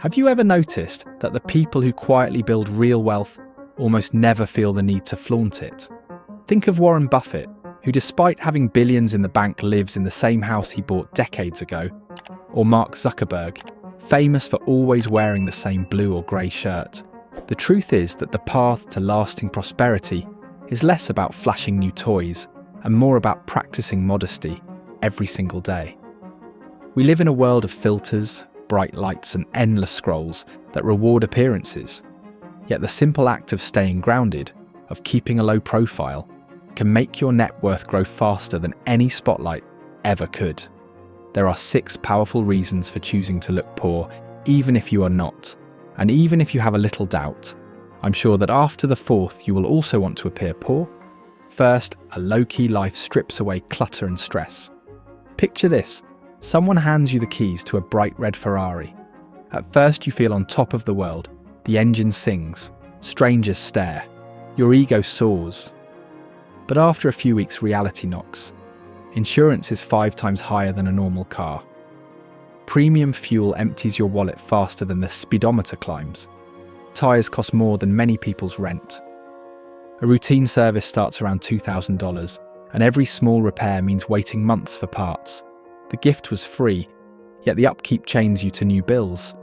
Have you ever noticed that the people who quietly build real wealth almost never feel the need to flaunt it? Think of Warren Buffett, who despite having billions in the bank lives in the same house he bought decades ago, or Mark Zuckerberg, famous for always wearing the same blue or grey shirt. The truth is that the path to lasting prosperity is less about flashing new toys and more about practicing modesty every single day. We live in a world of filters, bright lights and endless scrolls that reward appearances. Yet the simple act of staying grounded, of keeping a low profile, can make your net worth grow faster than any spotlight ever could. There are 6 powerful reasons for choosing to look poor, even if you are not. And even if you have a little doubt, I'm sure that after the 4th you will also want to appear poor. First, a low-key life strips away clutter and stress. Picture this. Someone hands you the keys to a bright red Ferrari. At first you feel on top of the world. The engine sings, strangers stare, your ego soars. But after a few weeks reality knocks. Insurance is 5 times higher than a normal car. Premium fuel empties your wallet faster than the speedometer climbs. Tyres cost more than many people's rent. A routine service starts around $2,000, and every small repair means waiting months for parts. The gift was free, yet the upkeep chains you to new bills.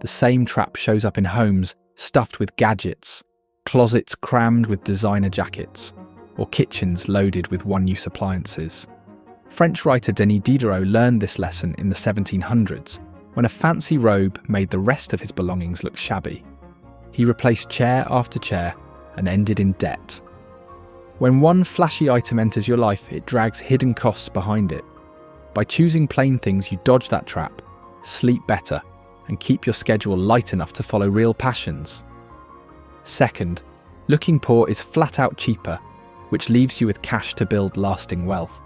The same trap shows up in homes stuffed with gadgets, closets crammed with designer jackets, or kitchens loaded with one-use appliances. French writer Denis Diderot learned this lesson in the 1700s, when a fancy robe made the rest of his belongings look shabby. He replaced chair after chair and ended in debt. When one flashy item enters your life, it drags hidden costs behind it. By choosing plain things, you dodge that trap, sleep better, and keep your schedule light enough to follow real passions. Second, looking poor is flat out cheaper, which leaves you with cash to build lasting wealth.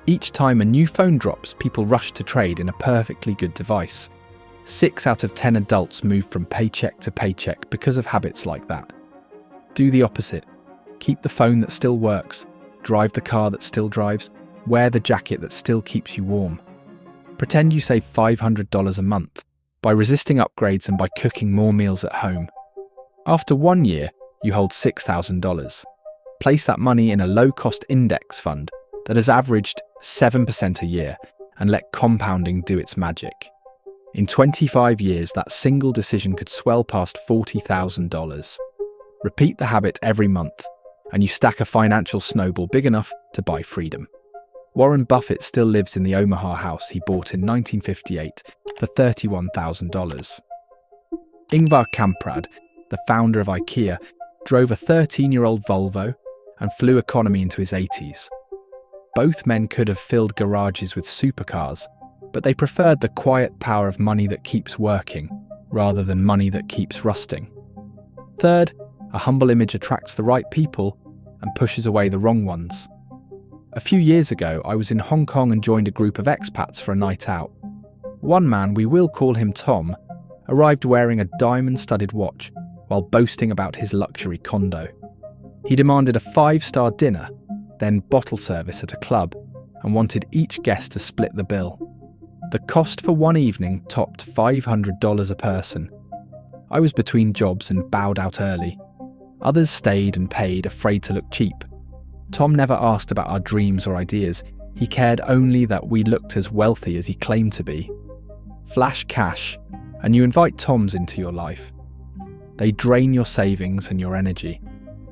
Each time a new phone drops, people rush to trade in a perfectly good device. 6 out of 10 adults move from paycheck to paycheck because of habits like that. Do the opposite. Keep the phone that still works, drive the car that still drives, wear the jacket that still keeps you warm. Pretend you save $500 a month by resisting upgrades and by cooking more meals at home. After 1 year, you hold $6,000. Place that money in a low-cost index fund that has averaged 7% a year and let compounding do its magic. In 25 years, that single decision could swell past $40,000. Repeat the habit every month, and you stack a financial snowball big enough to buy freedom. Warren Buffett still lives in the Omaha house he bought in 1958 for $31,000. Ingvar Kamprad, the founder of IKEA, drove a 13-year-old Volvo and flew economy into his 80s. Both men could have filled garages with supercars, but they preferred the quiet power of money that keeps working, rather than money that keeps rusting. Third, a humble image attracts the right people and pushes away the wrong ones. A few years ago, I was in Hong Kong and joined a group of expats for a night out. One man, we will call him Tom, arrived wearing a diamond-studded watch while boasting about his luxury condo. He demanded a 5-star dinner, then bottle service at a club, and wanted each guest to split the bill. The cost for one evening topped $500 a person. I was between jobs and bowed out early. Others stayed and paid, afraid to look cheap. Tom never asked about our dreams or ideas. He cared only that we looked as wealthy as he claimed to be. Flash cash, and you invite Toms into your life. They drain your savings and your energy.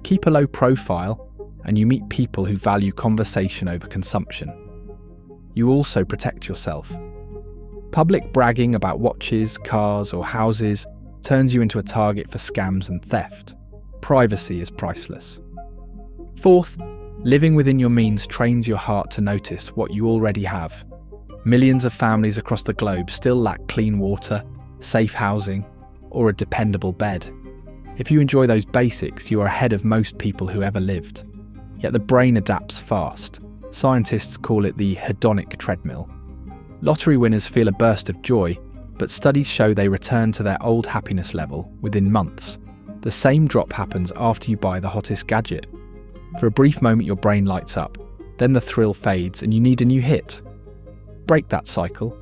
Keep a low profile, and you meet people who value conversation over consumption. You also protect yourself. Public bragging about watches, cars, or houses turns you into a target for scams and theft. Privacy is priceless. Fourth, living within your means trains your heart to notice what you already have. Millions of families across the globe still lack clean water, safe housing, or a dependable bed. If you enjoy those basics, you are ahead of most people who ever lived. Yet the brain adapts fast. Scientists call it the hedonic treadmill. Lottery winners feel a burst of joy, but studies show they return to their old happiness level within months. The same drop happens after you buy the hottest gadget. For a brief moment your brain lights up, then the thrill fades and you need a new hit. Break that cycle.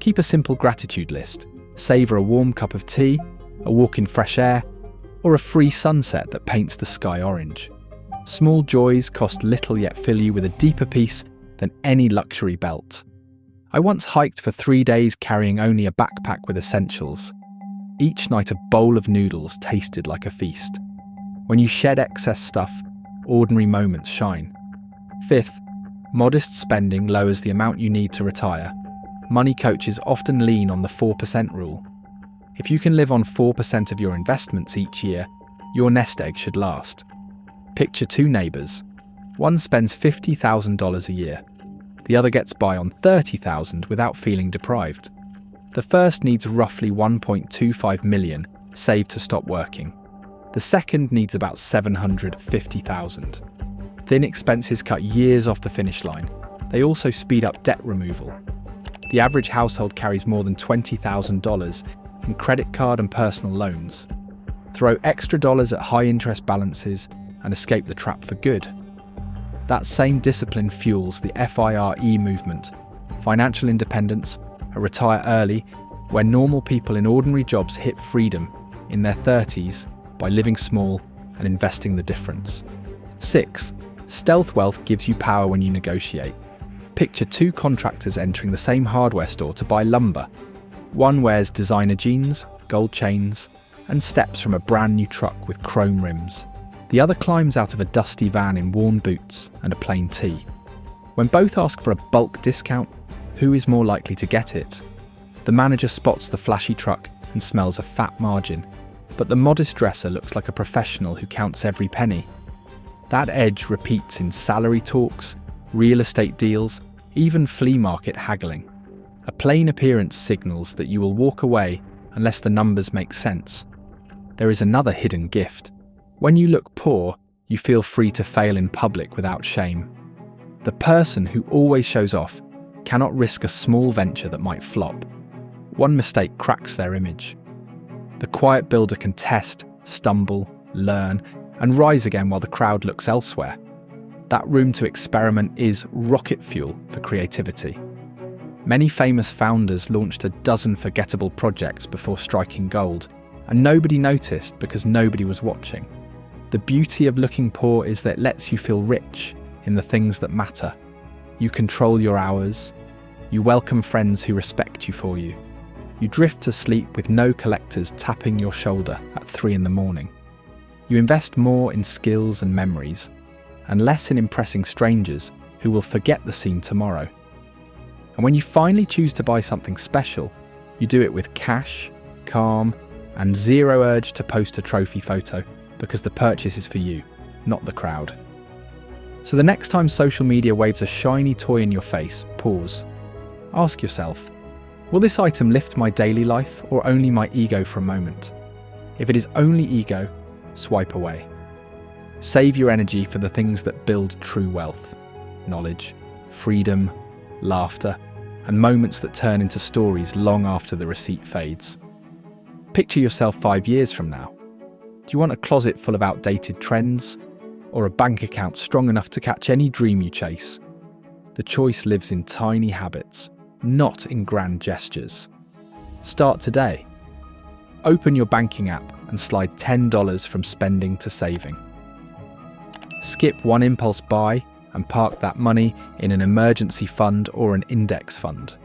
Keep a simple gratitude list. Savour a warm cup of tea, a walk in fresh air, or a free sunset that paints the sky orange. Small joys cost little yet fill you with a deeper peace than any luxury belt. I once hiked for 3 days carrying only a backpack with essentials. Each night a bowl of noodles tasted like a feast. When you shed excess stuff, ordinary moments shine. 5th, modest spending lowers the amount you need to retire. Money coaches often lean on the 4% rule. If you can live on 4% of your investments each year, your nest egg should last. Picture 2 neighbours. One spends $50,000 a year. The other gets by on $30,000 without feeling deprived. The first needs roughly $1.25 million saved to stop working. The second needs about $750,000. Thin expenses cut years off the finish line. They also speed up debt removal. The average household carries more than $20,000 in credit card and personal loans. Throw extra dollars at high interest balances and escape the trap for good. That same discipline fuels the FIRE movement, financial independence, a retire early, where normal people in ordinary jobs hit freedom in their 30s by living small and investing the difference. 6th, stealth wealth gives you power when you negotiate. Picture 2 contractors entering the same hardware store to buy lumber. One wears designer jeans, gold chains, and steps from a brand new truck with chrome rims. The other climbs out of a dusty van in worn boots and a plain tee. When both ask for a bulk discount, who is more likely to get it? The manager spots the flashy truck and smells a fat margin, but the modest dresser looks like a professional who counts every penny. That edge repeats in salary talks, real estate deals, even flea market haggling. A plain appearance signals that you will walk away unless the numbers make sense. There is another hidden gift. When you look poor, you feel free to fail in public without shame. The person who always shows off cannot risk a small venture that might flop. One mistake cracks their image. The quiet builder can test, stumble, learn, and rise again while the crowd looks elsewhere. That room to experiment is rocket fuel for creativity. Many famous founders launched a dozen forgettable projects before striking gold, and nobody noticed because nobody was watching. The beauty of looking poor is that it lets you feel rich in the things that matter. You control your hours. You welcome friends who respect you for you. You drift to sleep with no collectors tapping your shoulder at 3 a.m. You invest more in skills and memories, and less in impressing strangers who will forget the scene tomorrow. And when you finally choose to buy something special, you do it with cash, calm, and zero urge to post a trophy photo, because the purchase is for you, not the crowd. So the next time social media waves a shiny toy in your face, pause. Ask yourself, will this item lift my daily life or only my ego for a moment? If it is only ego, swipe away. Save your energy for the things that build true wealth: knowledge, freedom, laughter, and moments that turn into stories long after the receipt fades. Picture yourself 5 years from now. Do you want a closet full of outdated trends, or a bank account strong enough to catch any dream you chase? The choice lives in tiny habits, not in grand gestures. Start today. Open your banking app and slide $10 from spending to saving. Skip one impulse buy and park that money in an emergency fund or an index fund.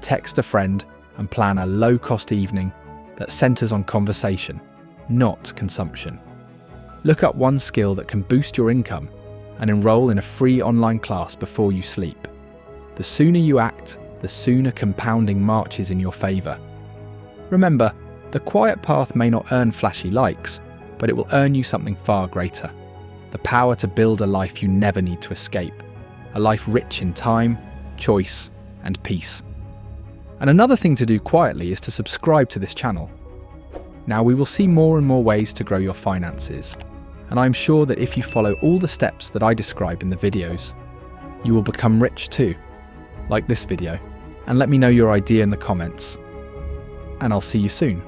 Text a friend and plan a low-cost evening that centers on conversation, not consumption. Look up one skill that can boost your income and enroll in a free online class before you sleep. The sooner you act, the sooner compounding marches in your favour. Remember, the quiet path may not earn flashy likes, but it will earn you something far greater: the power to build a life you never need to escape, a life rich in time, choice, and peace. And another thing to do quietly is to subscribe to this channel. Now we will see more and more ways to grow your finances, and I'm sure that if you follow all the steps that I describe in the videos, you will become rich too. Like this video, and let me know your idea in the comments. And I'll see you soon.